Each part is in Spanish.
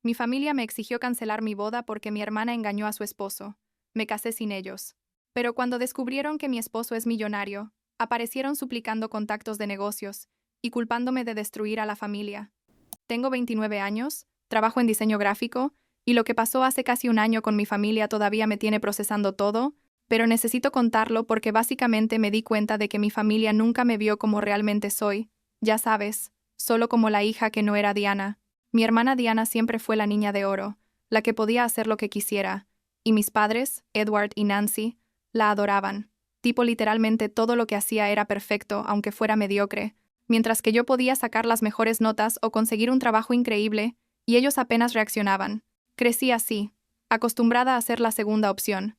Mi familia me exigió cancelar mi boda porque mi hermana engañó a su esposo. Me casé sin ellos. Pero cuando descubrieron que mi esposo es millonario, aparecieron suplicando contactos de negocios y culpándome de destruir a la familia. Tengo 29 años, trabajo en diseño gráfico, y lo que pasó hace casi un año con mi familia todavía me tiene procesando todo, pero necesito contarlo porque básicamente me di cuenta de que mi familia nunca me vio como realmente soy, ya sabes, solo como la hija que no era Diana. Mi hermana Diana siempre fue la niña de oro, la que podía hacer lo que quisiera, y mis padres, Edward y Nancy, la adoraban. Tipo literalmente todo lo que hacía era perfecto, aunque fuera mediocre, mientras que yo podía sacar las mejores notas o conseguir un trabajo increíble, y ellos apenas reaccionaban. Crecí así, acostumbrada a ser la segunda opción.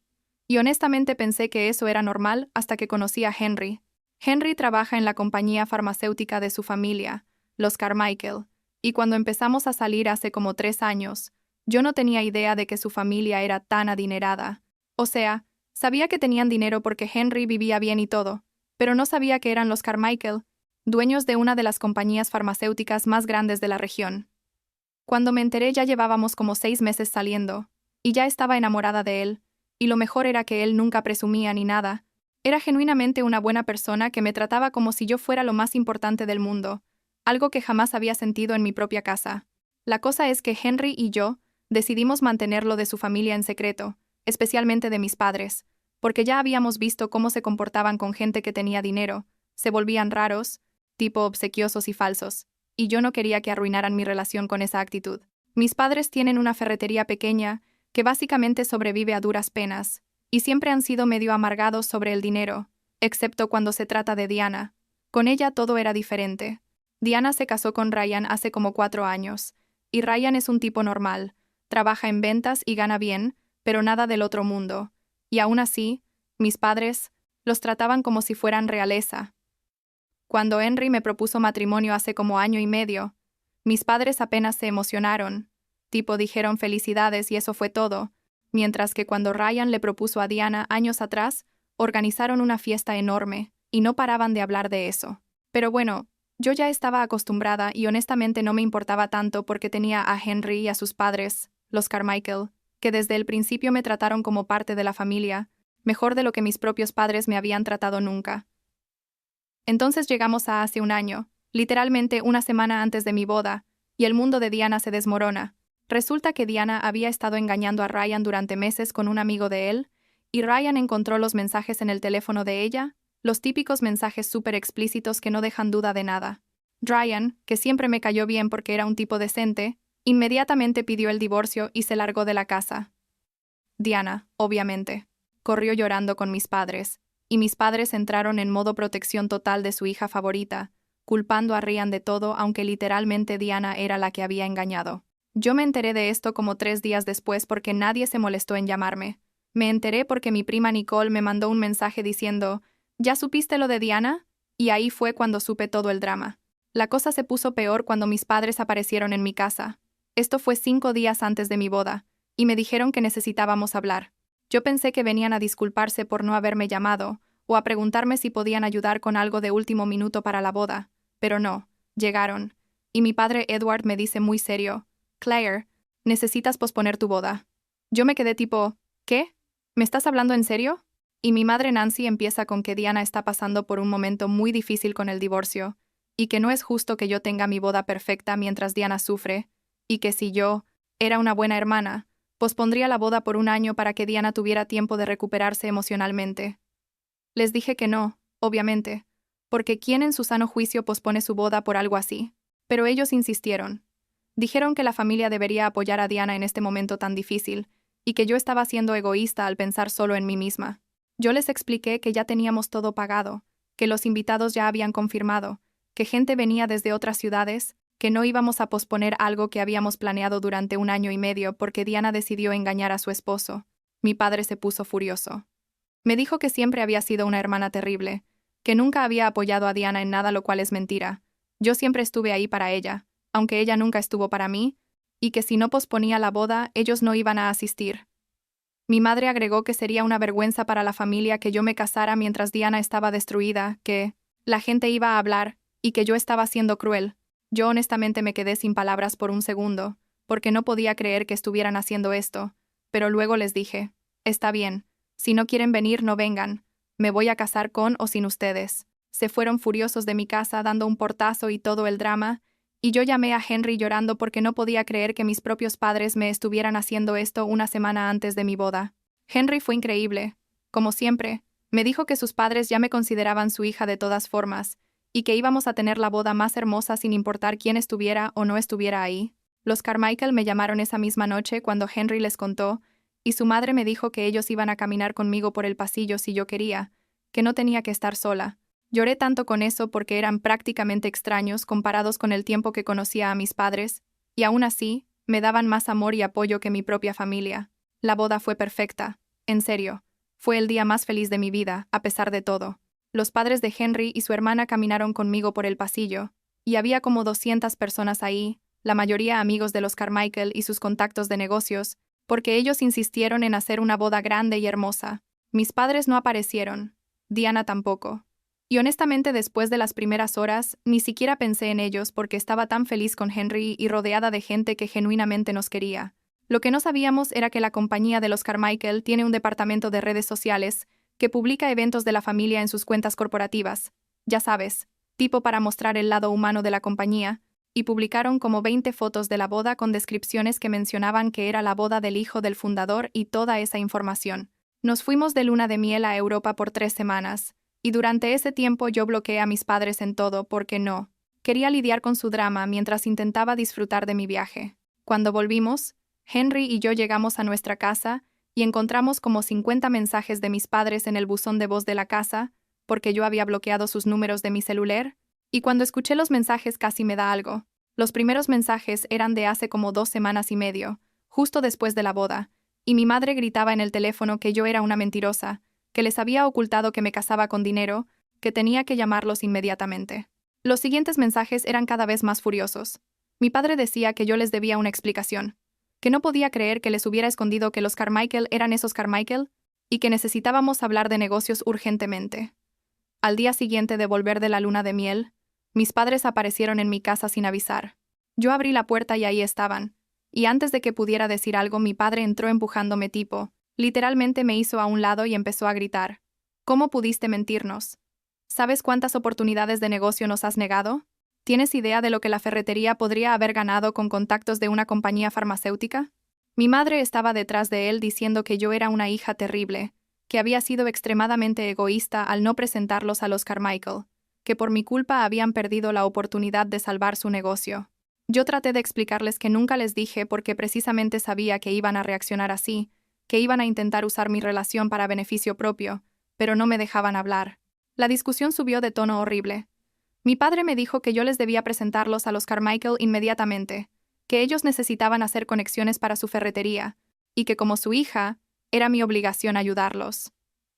Y honestamente pensé que eso era normal hasta que conocí a Henry. Henry trabaja en la compañía farmacéutica de su familia, los Carmichael, y cuando empezamos a salir hace como 3 años, yo no tenía idea de que su familia era tan adinerada. O sea, sabía que tenían dinero porque Henry vivía bien y todo, pero no sabía que eran los Carmichael, dueños de una de las compañías farmacéuticas más grandes de la región. Cuando me enteré ya llevábamos como 6 meses saliendo, y ya estaba enamorada de él, y lo mejor era que él nunca presumía ni nada. Era genuinamente una buena persona que me trataba como si yo fuera lo más importante del mundo, algo que jamás había sentido en mi propia casa. La cosa es que Henry y yo decidimos mantenerlo de su familia en secreto, especialmente de mis padres, porque ya habíamos visto cómo se comportaban con gente que tenía dinero, se volvían raros, tipo obsequiosos y falsos, y yo no quería que arruinaran mi relación con esa actitud. Mis padres tienen una ferretería pequeña que básicamente sobrevive a duras penas, y siempre han sido medio amargados sobre el dinero, excepto cuando se trata de Diana. Con ella todo era diferente. Diana se casó con Ryan hace como 4 años, y Ryan es un tipo normal, trabaja en ventas y gana bien, pero nada del otro mundo. Y aún así, mis padres los trataban como si fueran realeza. Cuando Henry me propuso matrimonio hace como año y medio, mis padres apenas se emocionaron, tipo dijeron felicidades y eso fue todo, mientras que cuando Ryan le propuso a Diana años atrás, organizaron una fiesta enorme, y no paraban de hablar de eso. Pero bueno, yo ya estaba acostumbrada y honestamente no me importaba tanto porque tenía a Henry y a sus padres, los Carmichael, que desde el principio me trataron como parte de la familia, mejor de lo que mis propios padres me habían tratado nunca. Entonces llegamos a hace un año, literalmente una semana antes de mi boda, y el mundo de Diana se desmorona. Resulta que Diana había estado engañando a Ryan durante meses con un amigo de él, y Ryan encontró los mensajes en el teléfono de ella, los típicos mensajes súper explícitos que no dejan duda de nada. Ryan, que siempre me cayó bien porque era un tipo decente, inmediatamente pidió el divorcio y se largó de la casa. Diana, obviamente, corrió llorando con mis padres, y mis padres entraron en modo protección total de su hija favorita, culpando a Ryan de todo aunque literalmente Diana era la que había engañado. Yo me enteré de esto como 3 días después porque nadie se molestó en llamarme. Me enteré porque mi prima Nicole me mandó un mensaje diciendo, ¿ya supiste lo de Diana? Y ahí fue cuando supe todo el drama. La cosa se puso peor cuando mis padres aparecieron en mi casa. Esto fue 5 días antes de mi boda, y me dijeron que necesitábamos hablar. Yo pensé que venían a disculparse por no haberme llamado, o a preguntarme si podían ayudar con algo de último minuto para la boda, pero no, llegaron. Y mi padre Edward me dice muy serio, Claire, necesitas posponer tu boda. Yo me quedé tipo, ¿qué? ¿Me estás hablando en serio? Y mi madre Nancy empieza con que Diana está pasando por un momento muy difícil con el divorcio, y que no es justo que yo tenga mi boda perfecta mientras Diana sufre, y que si yo era una buena hermana, pospondría la boda por un año para que Diana tuviera tiempo de recuperarse emocionalmente. Les dije que no, obviamente, porque ¿quién en su sano juicio pospone su boda por algo así? Pero ellos insistieron. Dijeron que la familia debería apoyar a Diana en este momento tan difícil, y que yo estaba siendo egoísta al pensar solo en mí misma. Yo les expliqué que ya teníamos todo pagado, que los invitados ya habían confirmado, que gente venía desde otras ciudades, que no íbamos a posponer algo que habíamos planeado durante un año y medio porque Diana decidió engañar a su esposo. Mi padre se puso furioso. Me dijo que siempre había sido una hermana terrible, que nunca había apoyado a Diana en nada, lo cual es mentira. Yo siempre estuve ahí para ella, aunque ella nunca estuvo para mí, y que si no posponía la boda, ellos no iban a asistir. Mi madre agregó que sería una vergüenza para la familia que yo me casara mientras Diana estaba destruida, que la gente iba a hablar, y que yo estaba siendo cruel. Yo honestamente me quedé sin palabras por un segundo, porque no podía creer que estuvieran haciendo esto, pero luego les dije, está bien, si no quieren venir no vengan, me voy a casar con o sin ustedes. Se fueron furiosos de mi casa dando un portazo y todo el drama, y yo llamé a Henry llorando porque no podía creer que mis propios padres me estuvieran haciendo esto una semana antes de mi boda. Henry fue increíble. Como siempre, me dijo que sus padres ya me consideraban su hija de todas formas, y que íbamos a tener la boda más hermosa sin importar quién estuviera o no estuviera ahí. Los Carmichael me llamaron esa misma noche cuando Henry les contó, y su madre me dijo que ellos iban a caminar conmigo por el pasillo si yo quería, que no tenía que estar sola. Lloré tanto con eso porque eran prácticamente extraños comparados con el tiempo que conocía a mis padres, y aún así, me daban más amor y apoyo que mi propia familia. La boda fue perfecta, en serio. Fue el día más feliz de mi vida, a pesar de todo. Los padres de Henry y su hermana caminaron conmigo por el pasillo, y había como 200 personas ahí, la mayoría amigos de los Carmichael y sus contactos de negocios, porque ellos insistieron en hacer una boda grande y hermosa. Mis padres no aparecieron, Diana tampoco. Y honestamente después de las primeras horas, ni siquiera pensé en ellos porque estaba tan feliz con Henry y rodeada de gente que genuinamente nos quería. Lo que no sabíamos era que la compañía de los Carmichael tiene un departamento de redes sociales que publica eventos de la familia en sus cuentas corporativas, ya sabes, tipo para mostrar el lado humano de la compañía, y publicaron como 20 fotos de la boda con descripciones que mencionaban que era la boda del hijo del fundador y toda esa información. Nos fuimos de luna de miel a Europa por 3 semanas, y durante ese tiempo yo bloqueé a mis padres en todo porque no quería lidiar con su drama mientras intentaba disfrutar de mi viaje. Cuando volvimos, Henry y yo llegamos a nuestra casa y encontramos como 50 mensajes de mis padres en el buzón de voz de la casa, porque yo había bloqueado sus números de mi celular, y cuando escuché los mensajes casi me da algo. Los primeros mensajes eran de hace como 2 semanas y medio, justo después de la boda, y mi madre gritaba en el teléfono que yo era una mentirosa, que les había ocultado que me casaba con dinero, que tenía que llamarlos inmediatamente. Los siguientes mensajes eran cada vez más furiosos. Mi padre decía que yo les debía una explicación, que no podía creer que les hubiera escondido que los Carmichael eran esos Carmichael, y que necesitábamos hablar de negocios urgentemente. Al día siguiente de volver de la luna de miel, mis padres aparecieron en mi casa sin avisar. Yo abrí la puerta y ahí estaban, y antes de que pudiera decir algo mi padre entró empujándome tipo, literalmente me hizo a un lado y empezó a gritar. ¿Cómo pudiste mentirnos? ¿Sabes cuántas oportunidades de negocio nos has negado? ¿Tienes idea de lo que la ferretería podría haber ganado con contactos de una compañía farmacéutica? Mi madre estaba detrás de él diciendo que yo era una hija terrible, que había sido extremadamente egoísta al no presentarlos a los Carmichael, que por mi culpa habían perdido la oportunidad de salvar su negocio. Yo traté de explicarles que nunca les dije porque precisamente sabía que iban a reaccionar así, que iban a intentar usar mi relación para beneficio propio, pero no me dejaban hablar. La discusión subió de tono horrible. Mi padre me dijo que yo les debía presentarlos a los Carmichael inmediatamente, que ellos necesitaban hacer conexiones para su ferretería, y que como su hija, era mi obligación ayudarlos.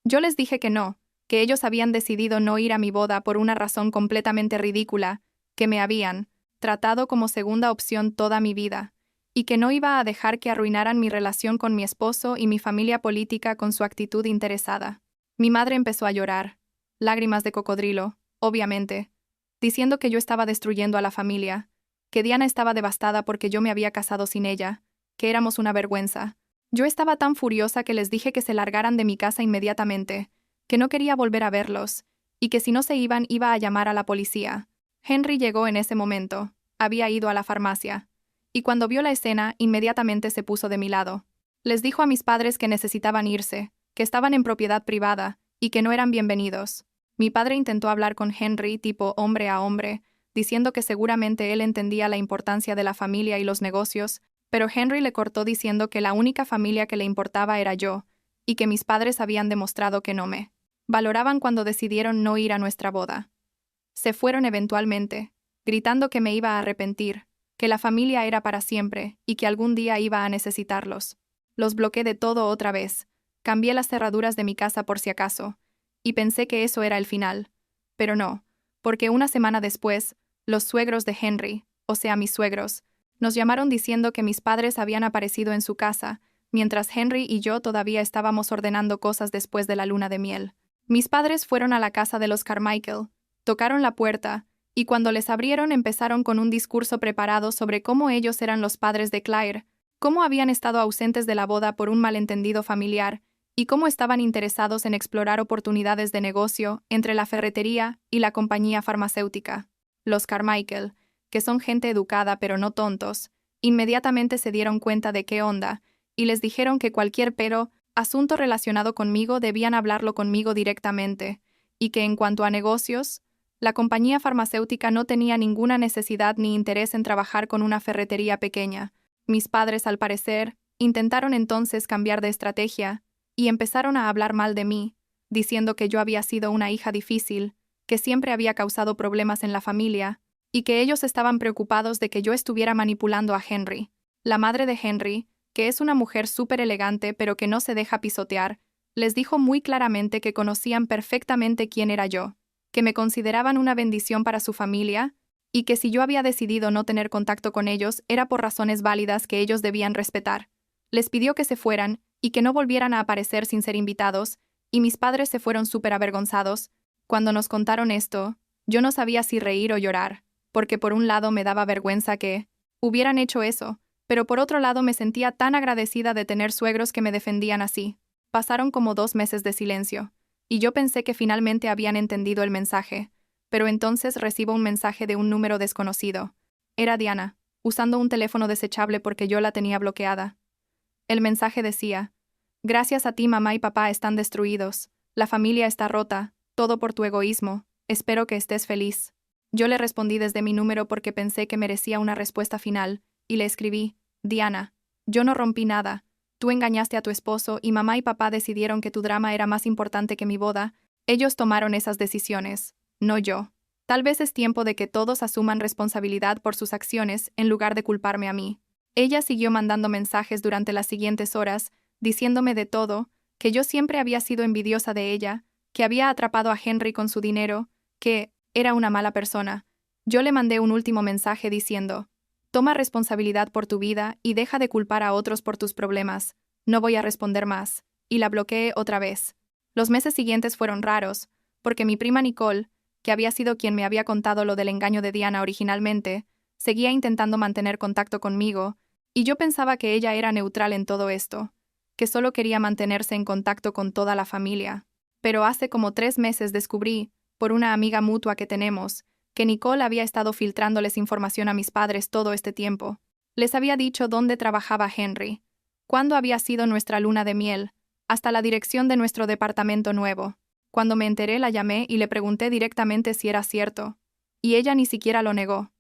Yo les dije que no, que ellos habían decidido no ir a mi boda por una razón completamente ridícula, que me habían tratado como segunda opción toda mi vida, y que no iba a dejar que arruinaran mi relación con mi esposo y mi familia política con su actitud interesada. Mi madre empezó a llorar, lágrimas de cocodrilo, obviamente, diciendo que yo estaba destruyendo a la familia, que Diana estaba devastada porque yo me había casado sin ella, que éramos una vergüenza. Yo estaba tan furiosa que les dije que se largaran de mi casa inmediatamente, que no quería volver a verlos, y que si no se iban iba a llamar a la policía. Henry llegó en ese momento, había ido a la farmacia, y cuando vio la escena inmediatamente se puso de mi lado. Les dijo a mis padres que necesitaban irse, que estaban en propiedad privada, y que no eran bienvenidos. Mi padre intentó hablar con Henry tipo hombre a hombre, diciendo que seguramente él entendía la importancia de la familia y los negocios, pero Henry le cortó diciendo que la única familia que le importaba era yo, y que mis padres habían demostrado que no me valoraban cuando decidieron no ir a nuestra boda. Se fueron eventualmente, gritando que me iba a arrepentir, que la familia era para siempre y que algún día iba a necesitarlos. Los bloqueé de todo otra vez, cambié las cerraduras de mi casa por si acaso, y pensé que eso era el final. Pero no, porque una semana después, los suegros de Henry, o sea mis suegros, nos llamaron diciendo que mis padres habían aparecido en su casa, mientras Henry y yo todavía estábamos ordenando cosas después de la luna de miel. Mis padres fueron a la casa de los Carmichael, tocaron la puerta, Y cuando les abrieron empezaron con un discurso preparado sobre cómo ellos eran los padres de Claire, cómo habían estado ausentes de la boda por un malentendido familiar, y cómo estaban interesados en explorar oportunidades de negocio entre la ferretería y la compañía farmacéutica. Los Carmichael, que son gente educada pero no tontos, inmediatamente se dieron cuenta de qué onda, y les dijeron que cualquier asunto relacionado conmigo debían hablarlo conmigo directamente, y que en cuanto a negocios, la compañía farmacéutica no tenía ninguna necesidad ni interés en trabajar con una ferretería pequeña. Mis padres, al parecer, intentaron entonces cambiar de estrategia y empezaron a hablar mal de mí, diciendo que yo había sido una hija difícil, que siempre había causado problemas en la familia, y que ellos estaban preocupados de que yo estuviera manipulando a Henry. La madre de Henry, que es una mujer súper elegante pero que no se deja pisotear, les dijo muy claramente que conocían perfectamente quién era yo, que me consideraban una bendición para su familia, y que si yo había decidido no tener contacto con ellos era por razones válidas que ellos debían respetar. Les pidió que se fueran y que no volvieran a aparecer sin ser invitados, y mis padres se fueron súper avergonzados. Cuando nos contaron esto, yo no sabía si reír o llorar, porque por un lado me daba vergüenza que hubieran hecho eso, pero por otro lado me sentía tan agradecida de tener suegros que me defendían así. Pasaron como 2 meses de silencio, y yo pensé que finalmente habían entendido el mensaje, pero entonces recibo un mensaje de un número desconocido. Era Diana, usando un teléfono desechable porque yo la tenía bloqueada. El mensaje decía: «Gracias a ti mamá y papá están destruidos, la familia está rota, todo por tu egoísmo, espero que estés feliz». Yo le respondí desde mi número porque pensé que merecía una respuesta final, y le escribí: «Diana, yo no rompí nada, tú engañaste a tu esposo y mamá y papá decidieron que tu drama era más importante que mi boda, ellos tomaron esas decisiones, no yo. Tal vez es tiempo de que todos asuman responsabilidad por sus acciones en lugar de culparme a mí». Ella siguió mandando mensajes durante las siguientes horas, diciéndome de todo, que yo siempre había sido envidiosa de ella, que había atrapado a Henry con su dinero, que era una mala persona. Yo le mandé un último mensaje diciendo: «Toma responsabilidad por tu vida y deja de culpar a otros por tus problemas, no voy a responder más», y la bloqueé otra vez. Los meses siguientes fueron raros, porque mi prima Nicole, que había sido quien me había contado lo del engaño de Diana originalmente, seguía intentando mantener contacto conmigo, y yo pensaba que ella era neutral en todo esto, que solo quería mantenerse en contacto con toda la familia. Pero hace como 3 meses descubrí, por una amiga mutua que tenemos, que Nicole había estado filtrándoles información a mis padres todo este tiempo. Les había dicho dónde trabajaba Henry, cuándo había sido nuestra luna de miel, hasta la dirección de nuestro departamento nuevo. Cuando me enteré la llamé y le pregunté directamente si era cierto, y ella ni siquiera lo negó.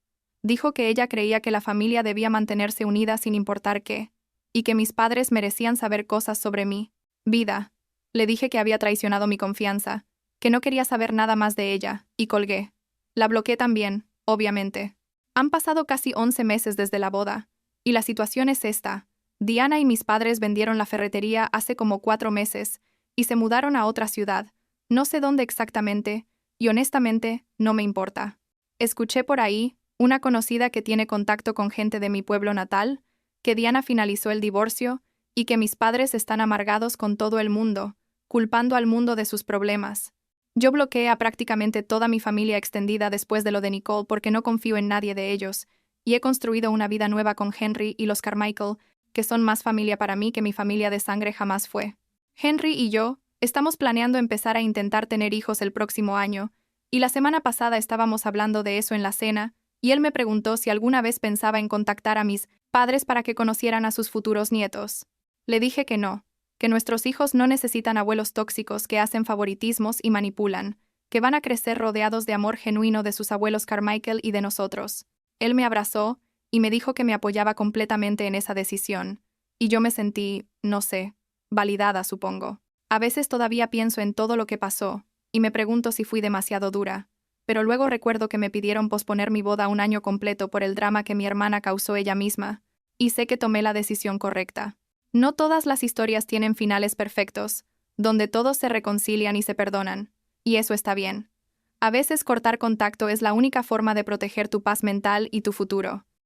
Dijo que ella creía que la familia debía mantenerse unida sin importar qué, y que mis padres merecían saber cosas sobre mi vida. Le dije que había traicionado mi confianza, que no quería saber nada más de ella, y colgué. La bloqueé también, obviamente. Han pasado casi 11 meses desde la boda, y la situación es esta. Diana y mis padres vendieron la ferretería hace como 4 meses, y se mudaron a otra ciudad. No sé dónde exactamente, y honestamente, no me importa. Escuché por ahí, una conocida que tiene contacto con gente de mi pueblo natal, que Diana finalizó el divorcio, y que mis padres están amargados con todo el mundo, culpando al mundo de sus problemas. Yo bloqueé a prácticamente toda mi familia extendida después de lo de Nicole porque no confío en nadie de ellos, y he construido una vida nueva con Henry y los Carmichael, que son más familia para mí que mi familia de sangre jamás fue. Henry y yo estamos planeando empezar a intentar tener hijos el próximo año, y la semana pasada estábamos hablando de eso en la cena, y él me preguntó si alguna vez pensaba en contactar a mis padres para que conocieran a sus futuros nietos. Le dije que no, que nuestros hijos no necesitan abuelos tóxicos que hacen favoritismos y manipulan, que van a crecer rodeados de amor genuino de sus abuelos Carmichael y de nosotros. Él me abrazó y me dijo que me apoyaba completamente en esa decisión, y yo me sentí, no sé, validada, supongo. A veces todavía pienso en todo lo que pasó, y me pregunto si fui demasiado dura, pero luego recuerdo que me pidieron posponer mi boda 1 año completo por el drama que mi hermana causó ella misma, y sé que tomé la decisión correcta. No todas las historias tienen finales perfectos, donde todos se reconcilian y se perdonan, y eso está bien. A veces cortar contacto es la única forma de proteger tu paz mental y tu futuro.